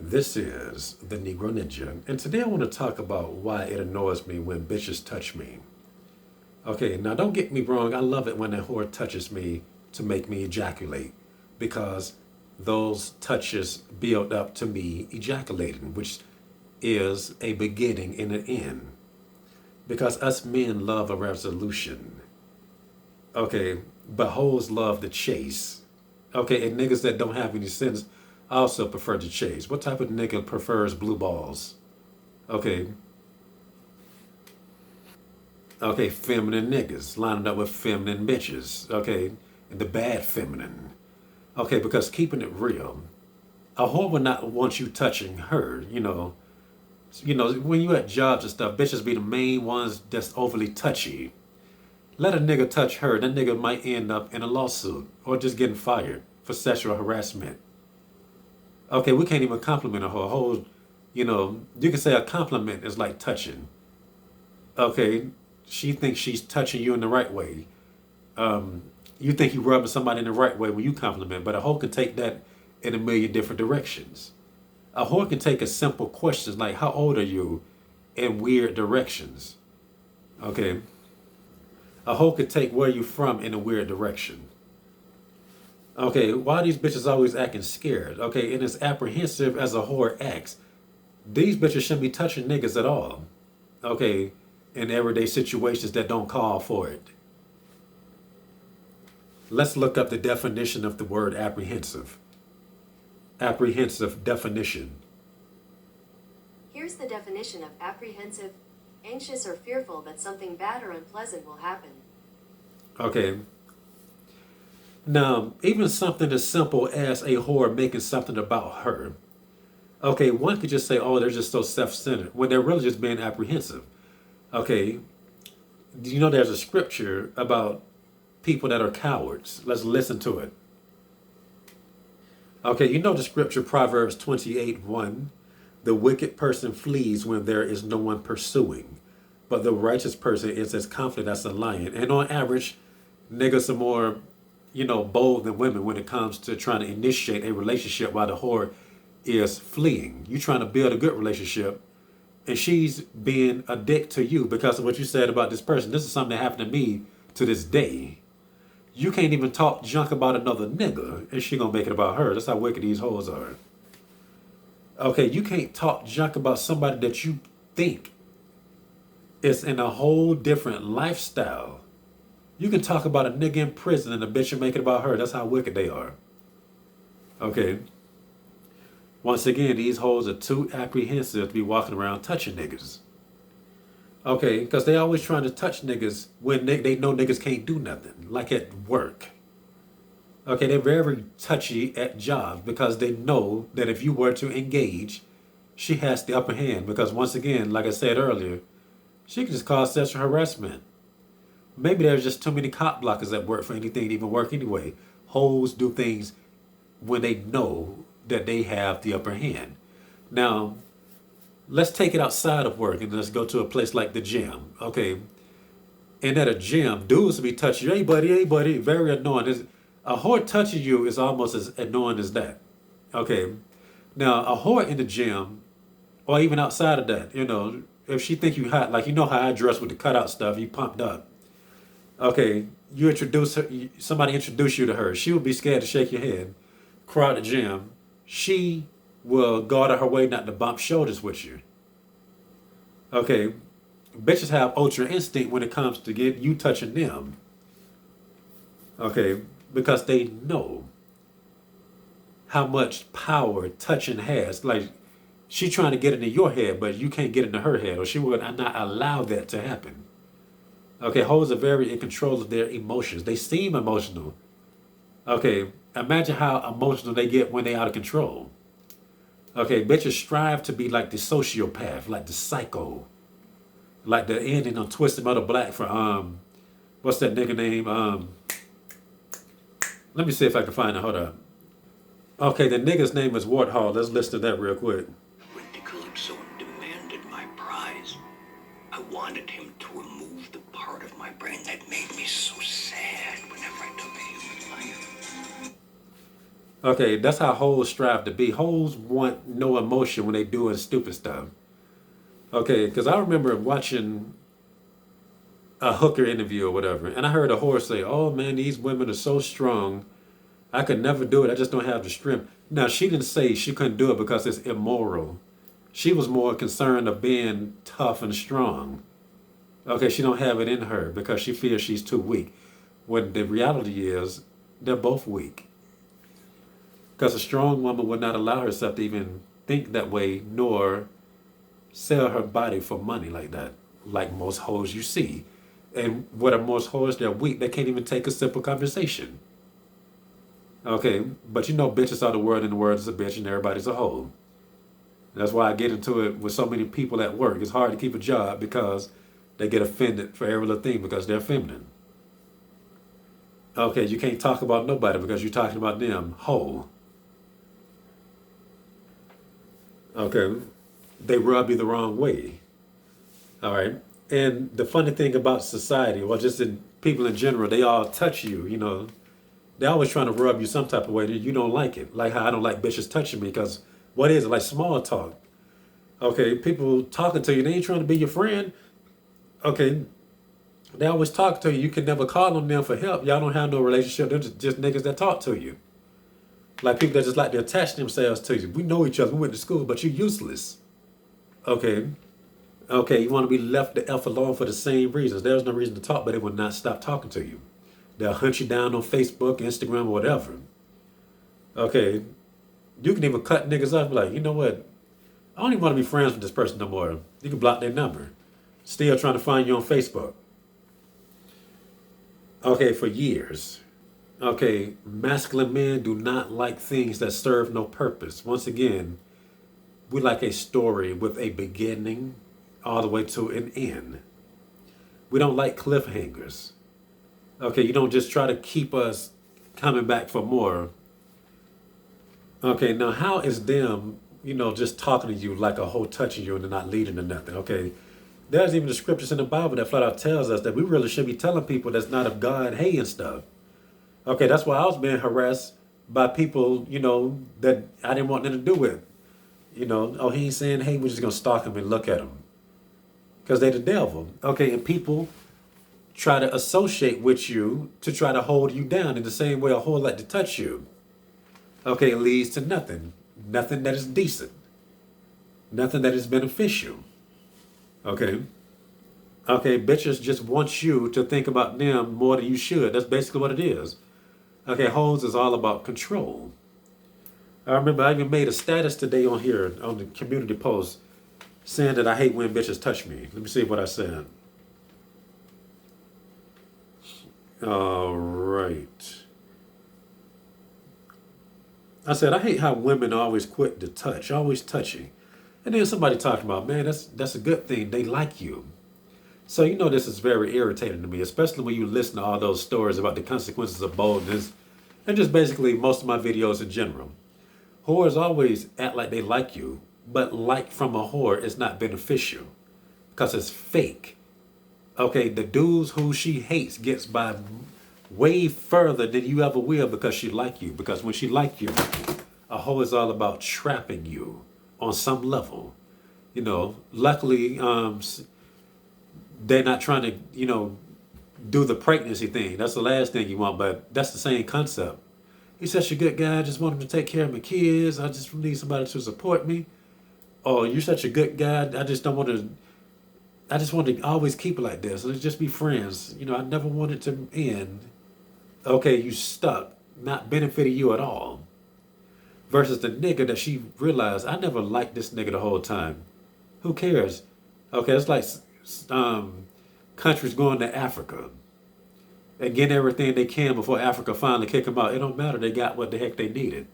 This is the Negro Ninja, and today I want to talk about why it annoys me when bitches touch me. Okay, now don't get me wrong, I love it when a whore touches me to make me ejaculate, because those touches build up to me ejaculating, which is a beginning and an end. Because us men love a resolution. Okay, but hoes love the chase. Okay, and niggas that don't have any sense also prefer to chase. What type of nigga prefers blue balls? Okay, okay, feminine niggas lining up with feminine bitches. Okay, and the bad feminine. Okay, because keeping it real, a whore would not want you touching her. When you at jobs and stuff, bitches be the main ones that's overly touchy. Let a nigga touch her, that nigga might end up in a lawsuit or just getting fired for sexual harassment. Okay, we can't even compliment a whole. You can say a compliment is like touching. Okay, she thinks she's touching you in the right way. You think you rubbing somebody in the right way when you compliment, but a hoe can take that in a million different directions. A whore can take a simple question like, how old are you, in weird directions. Okay, a hoe could take where you from in a weird direction. Okay, why these bitches always acting scared? Okay, and as apprehensive as a whore acts, these bitches shouldn't be touching niggas at all. Okay, in everyday situations that don't call for it. Let's look up the definition of the word apprehensive. Apprehensive definition. Here's the definition of apprehensive: anxious or fearful that something bad or unpleasant will happen. Okay, now even something as simple as a whore making something about her. Okay, one could just say, oh, they're just so self centered, when they're really just being apprehensive. Okay, do you know there's a scripture about people that are cowards? Let's listen to it. Okay, you know the scripture, Proverbs 28:1. The wicked person flees when there is no one pursuing, but the righteous person is as confident as a lion. And on average, niggas are more, bold than women when it comes to trying to initiate a relationship while the whore is fleeing. You trying to build a good relationship, and she's being a dick to you because of what you said about this person. This is something that happened to me to this day. You can't even talk junk about another nigga, and she gonna make it about her. That's how wicked these hoes are. Okay, you can't talk junk about somebody that you think is in a whole different lifestyle. You can talk about a nigga in prison and a bitch and make it about her. That's how wicked they are. Okay. Once again, these hoes are too apprehensive to be walking around touching niggas. Okay, because they always trying to touch niggas when they know niggas can't do nothing, like at work. Okay, they're very touchy at jobs because they know that if you were to engage, she has the upper hand. Because once again, like I said earlier, she can just cause sexual harassment. Maybe there's just too many cop blockers at work for anything to even work anyway. Hoes do things when they know that they have the upper hand. Now, let's take it outside of work and let's go to a place like the gym. Okay, and at a gym, dudes will be touching you. Hey buddy, very annoying. A whore touching you is almost as annoying as that. Okay, now a whore in the gym, or even outside of that, if she think you hot, like how I dress with the cutout stuff, you pumped up. Okay, you introduce her, somebody introduce you to her. She will be scared to shake your hand. Crowd the gym. She will go out of her way not to bump shoulders with you. Okay, bitches have ultra instinct when it comes to get you touching them. Okay, because they know how much power touching has. Like, she trying to get into your head, but you can't get into her head, or she would not allow that to happen. Okay, hoes are very in control of their emotions. They seem emotional. Okay, imagine how emotional they get when they out of control. Okay, bitches strive to be like the sociopath, like the psycho, like the ending on Twisted Metal Black for what's that nigga name? Let me see if I can find it. Hold up. Okay, the nigga's name is Warthog. Let's listen to that real quick. When Calypso demanded my prize, I wanted him to remove the part of my brain that made me so sad whenever I took a human life. Okay, that's how hoes strive to be. Hoes want no emotion when they doing stupid stuff. Okay, because I remember watching a hooker interview or whatever, and I heard a whore say, "Oh man, these women are so strong. I could never do it. I just don't have the strength." Now she didn't say she couldn't do it because it's immoral. She was more concerned of being tough and strong. Okay, she don't have it in her because she feels she's too weak. When the reality is, they're both weak. Because a strong woman would not allow herself to even think that way, nor sell her body for money like that, like most hoes you see. And what are most hoes? They're weak. They can't even take a simple conversation. Okay, but you know, bitches are the word, and the word is a bitch, and everybody's a hoe. That's why I get into it with so many people at work. It's hard to keep a job because they get offended for every little thing because they're feminine. Okay, you can't talk about nobody because you're talking about them. Hoe. Okay, they rub you the wrong way. All right. And the funny thing about society, or just in people in general, they all touch you, you know. They're always trying to rub you some type of way that you don't like it. Like how I don't like bitches touching me because what is it? Like small talk. Okay, people talking to you, they ain't trying to be your friend. Okay, they always talk to you. You can never call on them for help. Y'all don't have no relationship. They're just niggas that talk to you. Like people that just like to attach themselves to you. We know each other. We went to school, but you're useless. Okay. Okay, you want to be left the F alone for the same reasons. There's no reason to talk, but they will not stop talking to you. They'll hunt you down on Facebook, Instagram, or whatever. Okay, you can even cut niggas off. Like, you know what? I don't even want to be friends with this person no more. You can block their number. Still trying to find you on Facebook. Okay, for years. Okay, masculine men do not like things that serve no purpose. Once again, we like a story with a beginning all the way to an end. We don't like cliffhangers. Okay, you don't just try to keep us coming back for more. Okay, now how is them, you know, just talking to you like a whole touching you and they're not leading to nothing? Okay, there's even the scriptures in the Bible that flat out tells us that we really should be telling people that's not of God, hey and stuff. Okay, that's why I was being harassed by people, you know, that I didn't want nothing to do with. You know, oh, he ain't saying, hey, we're just going to stalk him and look at him. Because they the devil. Okay, and people try to associate with you to try to hold you down in the same way a whole like to touch you. Okay, it leads to nothing. Nothing that is decent. Nothing that is beneficial. Okay. Okay, bitches just want you to think about them more than you should. That's basically what it is. Okay, hoes is all about control. I remember I even made a status today on here on the community post saying that I hate when bitches touch me. Let me see what I said. All right. I said I hate how women are always quick to touch, always touchy. And then somebody talking about, man, that's a good thing. They like you. So you know this is very irritating to me, especially when you listen to all those stories about the consequences of boldness and just basically most of my videos in general. Whores always act like they like you, but like from a whore is not beneficial because it's fake. Okay, the dudes who she hates gets by way further than you ever will because she like you. Because when she like you, a hoe is all about trapping you on some level. You know, luckily, they're not trying to, you know, do the pregnancy thing. That's the last thing you want, but that's the same concept. He's such a good guy. I just want him to take care of my kids. I just need somebody to support me. Oh, you're such a good guy. I just don't want to. I just want to always keep it like this. Let's just be friends. You know, I never want it to end. Okay, you stuck, not benefiting you at all. Versus the nigga that she realized, I never liked this nigga the whole time. Who cares? Okay, it's like countries going to Africa and getting everything they can before Africa finally kick them out. It don't matter. They got what the heck they needed.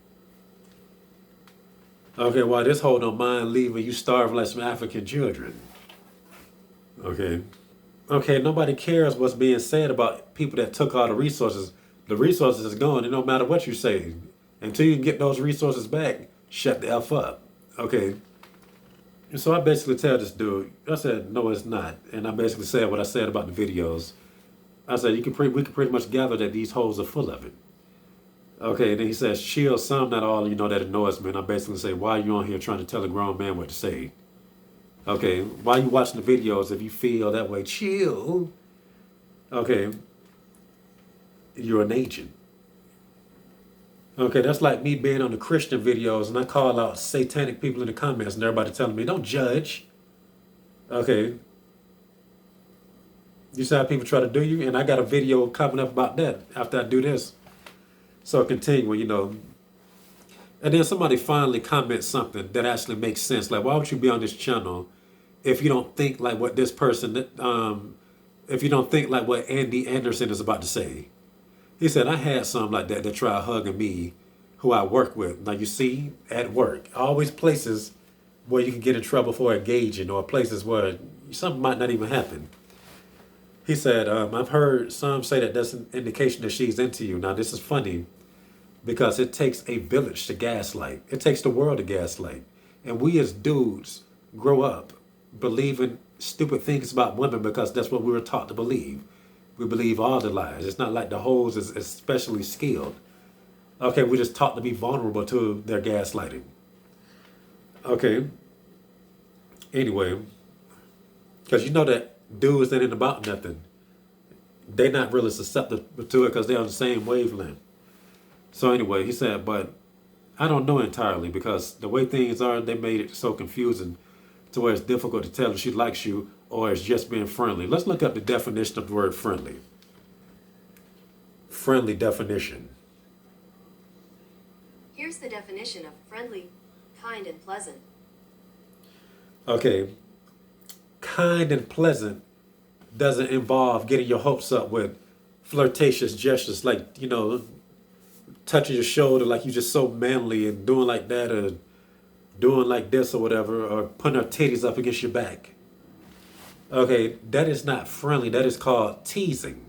Okay, while this hoe don't mind leaving you starve like some African children. Okay. Okay, nobody cares what's being said about people that took all the resources. The resources is gone. It don't matter what you say. Until you can get those resources back, shut the F up. Okay. And so I basically tell this dude, I said, no, it's not. And I basically said what I said about the videos. I said, we can pretty much gather that these hoes are full of it. Okay, then he says, chill, some, not all, that annoys me. And I basically say, why are you on here trying to tell a grown man what to say? Okay, why you watching the videos if you feel that way? Chill. Okay, you're an agent. Okay, that's like me being on the Christian videos and I call out satanic people in the comments and everybody telling me, don't judge. Okay, you see how people try to do you? And I got a video coming up about that after I do this. So continuing. And then somebody finally comments something that actually makes sense. Like, why would you be on this channel if you don't think like what this person, if you don't think like what Andy Anderson is about to say? He said, I had some like that try hugging me who I work with. Now, you see, at work, always places where you can get in trouble for engaging or places where something might not even happen. He said, I've heard some say that that's an indication that she's into you. Now, this is funny because it takes a village to gaslight. It takes the world to gaslight. And we as dudes grow up believing stupid things about women because that's what we were taught to believe. We believe all the lies. It's not like the hoes is especially skilled. Okay, we're just taught to be vulnerable to their gaslighting. Okay. Anyway, because you know that dudes that ain't about nothing, they not really susceptible to it because they're on the same wavelength. So anyway, he said, but I don't know entirely because the way things are, they made it so confusing to where it's difficult to tell if she likes you or is just being friendly. Let's look up the definition of the word friendly. Friendly definition. Here's the definition of friendly, kind, and pleasant. Okay, kind and pleasant doesn't involve getting your hopes up with flirtatious gestures like, touching your shoulder like you just so manly and doing like that or doing like this or whatever or putting her titties up against your back. Okay, that is not friendly. That is called teasing.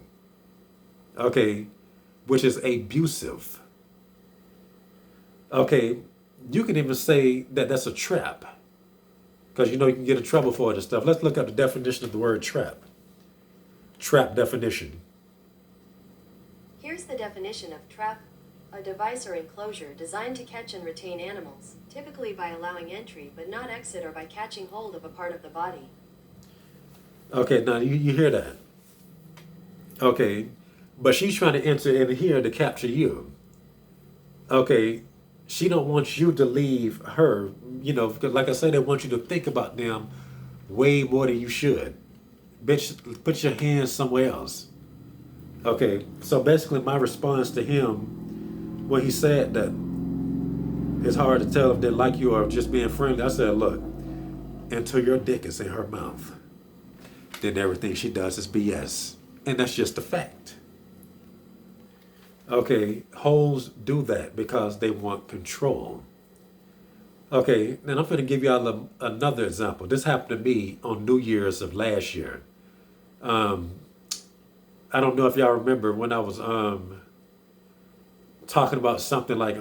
Okay, which is abusive. Okay, you can even say that that's a trap because you can get in trouble for it and stuff. Let's look up the definition of the word trap. Trap definition. Here's the definition of trap: a device or enclosure designed to catch and retain animals, typically by allowing entry but not exit or by catching hold of a part of the body. Okay, now you hear that. Okay, but she's trying to enter in here to capture you. Okay, she don't want you to leave her, because like I said, they want you to think about them way more than you should. Bitch, put your hands somewhere else. Okay, so basically my response to him when he said that it's hard to tell if they like you or just being friendly, I said, look, until your dick is in her mouth, then everything she does is BS. And that's just a fact. Okay, hoes do that because they want control. Okay, and I'm going to give y'all another example. This happened to me on New Year's of last year. I don't know if y'all remember when I was talking about something like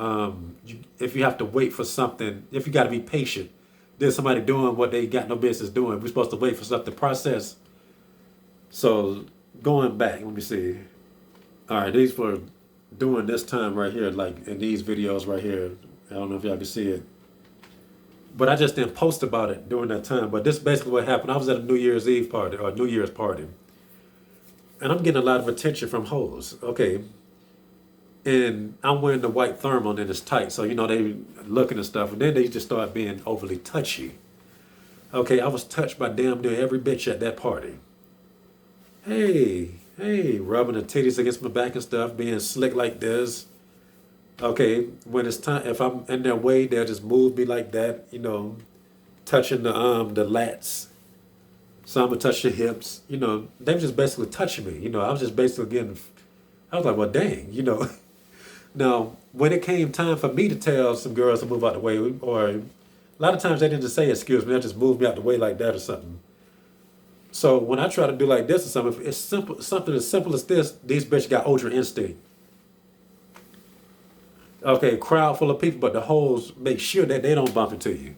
if you have to wait for something, if you got to be patient, there's somebody doing what they got no business doing. We're supposed to wait for something to process. So going back, let me see. All right, these were doing this time right here, like in these videos right here. I don't know if y'all can see it. But I just didn't post about it during that time. But this is basically what happened. I was at a New Year's Eve party or New Year's party. And I'm getting a lot of attention from hoes. Okay. And I'm wearing the white thermal and it's tight. So, they looking and stuff. And then they just start being overly touchy. Okay, I was touched by damn near every bitch at that party. Hey, rubbing the titties against my back and stuff, being slick like this. Okay, when it's time, if I'm in their way, they'll just move me like that, touching the lats. Some will touch the hips, they were just basically touching me, I was just basically I was like, well, dang, Now, when it came time for me to tell some girls to move out the way, or a lot of times they didn't just say excuse me, they just move me out the way like that or something. So when I try to do like this or something, if it's something as simple as this, these bitches got ultra instinct. Okay, crowd full of people, but the hoes make sure that they don't bump into you.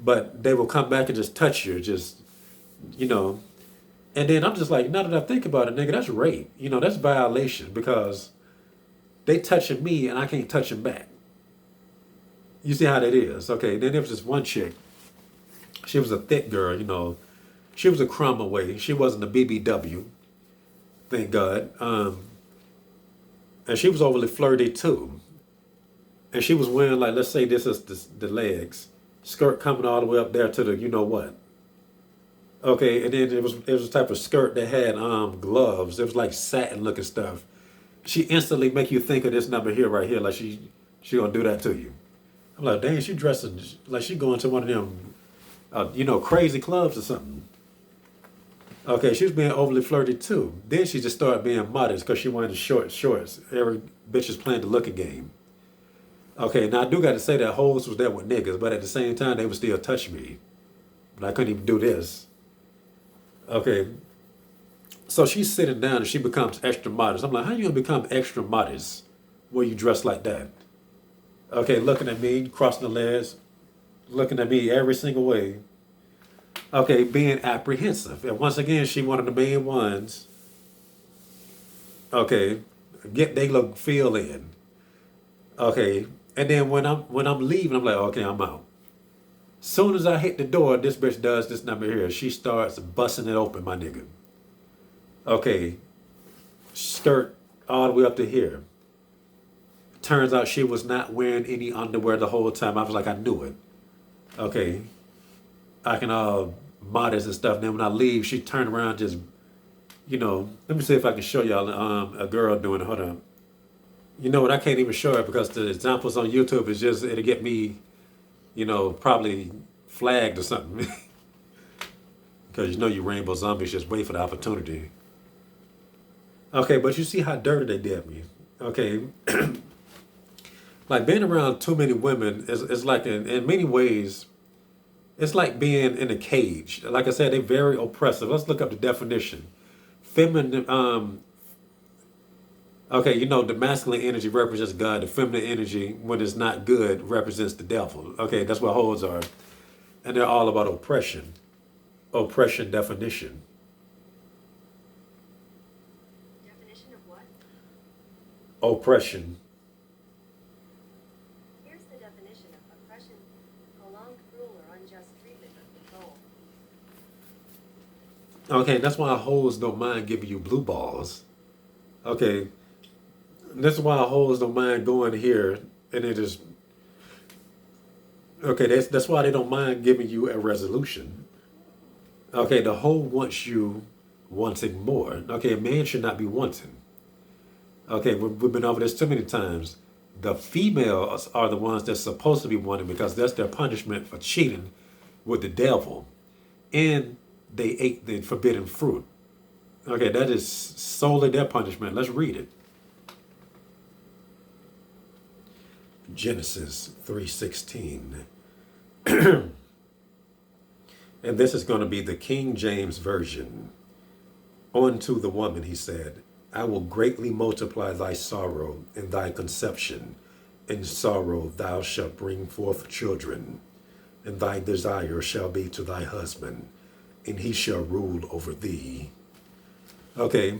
But they will come back and just touch you, And then I'm just like, now that I think about it, nigga, that's rape. That's violation because they touching me and I can't touch them back. You see how that is? Okay, then there was this one chick. She was a thick girl, you know. She was a crumb away. She wasn't a BBW, thank God. And she was overly flirty too. And she was wearing, like, let's say this is the legs, skirt coming all the way up there to the you know what. Okay, and then it was a type of skirt that had gloves. It was like satin looking stuff. She instantly make you think of this number here, right here, like she gonna do that to you. I'm like, dang, she dressing like she going to one of them, crazy clubs or something. Okay, she was being overly flirty too. Then she just started being modest because she wanted short shorts. Every bitch is playing the looking game. Okay, now I do got to say that hoes was there with niggas, but at the same time they would still touch me. But I couldn't even do this. Okay, so she's sitting down and she becomes extra modest. I'm like, how you gonna become extra modest when you dress like that? Okay, looking at me, crossing the legs, looking at me every single way. Okay, being apprehensive. And once again, she one of the main ones. Okay, get they look feel in. Okay, and then when I'm leaving, I'm like, okay, I'm out. Soon as I hit the door, this bitch does this number here. She starts busting it open, my nigga. Okay, skirt all the way up to here. Turns out she was not wearing any underwear the whole time. I was like, I knew it. Okay, I can modest and stuff. Then when I leave, she turned around just, let me see if I can show y'all a girl doing it. Hold on. You know what? I can't even show it because the examples on YouTube is just, it'll get me, probably flagged or something. Because you rainbow zombies just wait for the opportunity. Okay, but you see how dirty they did me. Okay. Like being around too many women is like in many ways, it's like being in a cage. Like I said, they're very oppressive. Let's look up the definition. Feminine, okay, the masculine energy represents God. The feminine energy, when it's not good, represents the devil. Okay, that's what hoes are. And they're all about oppression. Oppression definition. Definition of what? Oppression. Here's the definition of oppression: prolonged, cruel, or unjust treatment or control. Okay, that's why hoes don't mind giving you blue balls. Okay, that's why hoes don't mind going here and it is. Okay, that's why they don't mind giving you a resolution. Okay, the hoe wants you wanting more. Okay, a man should not be wanting. Okay, we've been over this too many times. The females are the ones that's supposed to be wanting because that's their punishment for cheating with the devil. And they ate the forbidden fruit. Okay, that is solely their punishment. Let's read it. Genesis 3:16. And this is going to be the King James Version. Unto the woman, he said, I will greatly multiply thy sorrow and thy conception. In sorrow thou shalt bring forth children, and thy desire shall be to thy husband, and he shall rule over thee. Okay,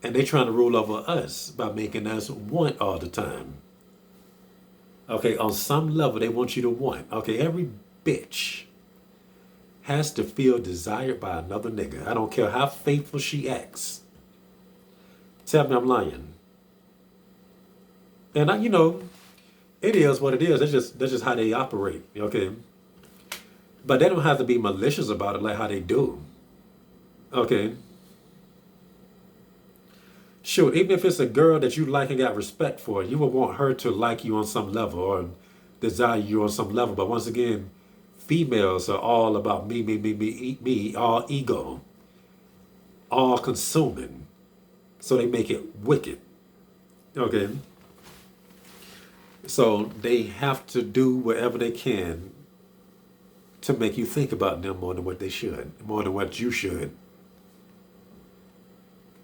and they trying to rule over us by making us want all the time. Okay, on some level, they want you to want. Okay, every bitch has to feel desired by another nigga. I don't care how faithful she acts. Tell me I'm lying. And it is what it is. That's just how they operate. Okay, but they don't have to be malicious about it like how they do. Okay. Sure, even if it's a girl that you like and got respect for, you would want her to like you on some level or desire you on some level. But once again, females are all about me, all ego, all consuming. So they make it wicked. Okay. So they have to do whatever they can to make you think about them more than what they should, more than what you should.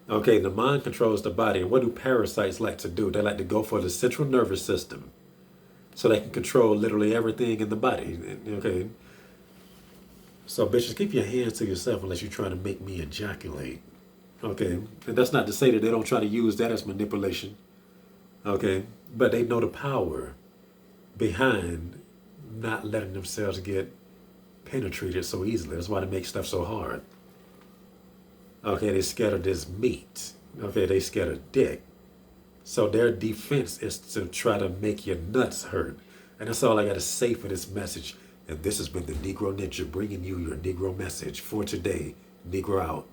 Okay, the mind controls the body. And what do parasites like to do? They like to go for the central nervous system so they can control literally everything in the body. Okay. So, bitches, keep your hands to yourself unless you're trying to make me ejaculate. Okay. And that's not to say that they don't try to use that as manipulation. Okay, but they know the power behind not letting themselves get penetrated so easily. That's why they make stuff so hard. Okay, they scared of this meat. Okay, they scared of dick. So their defense is to try to make your nuts hurt. And that's all I got to say for this message. And this has been the Negro Ninja bringing you your Negro message for today. Negro out.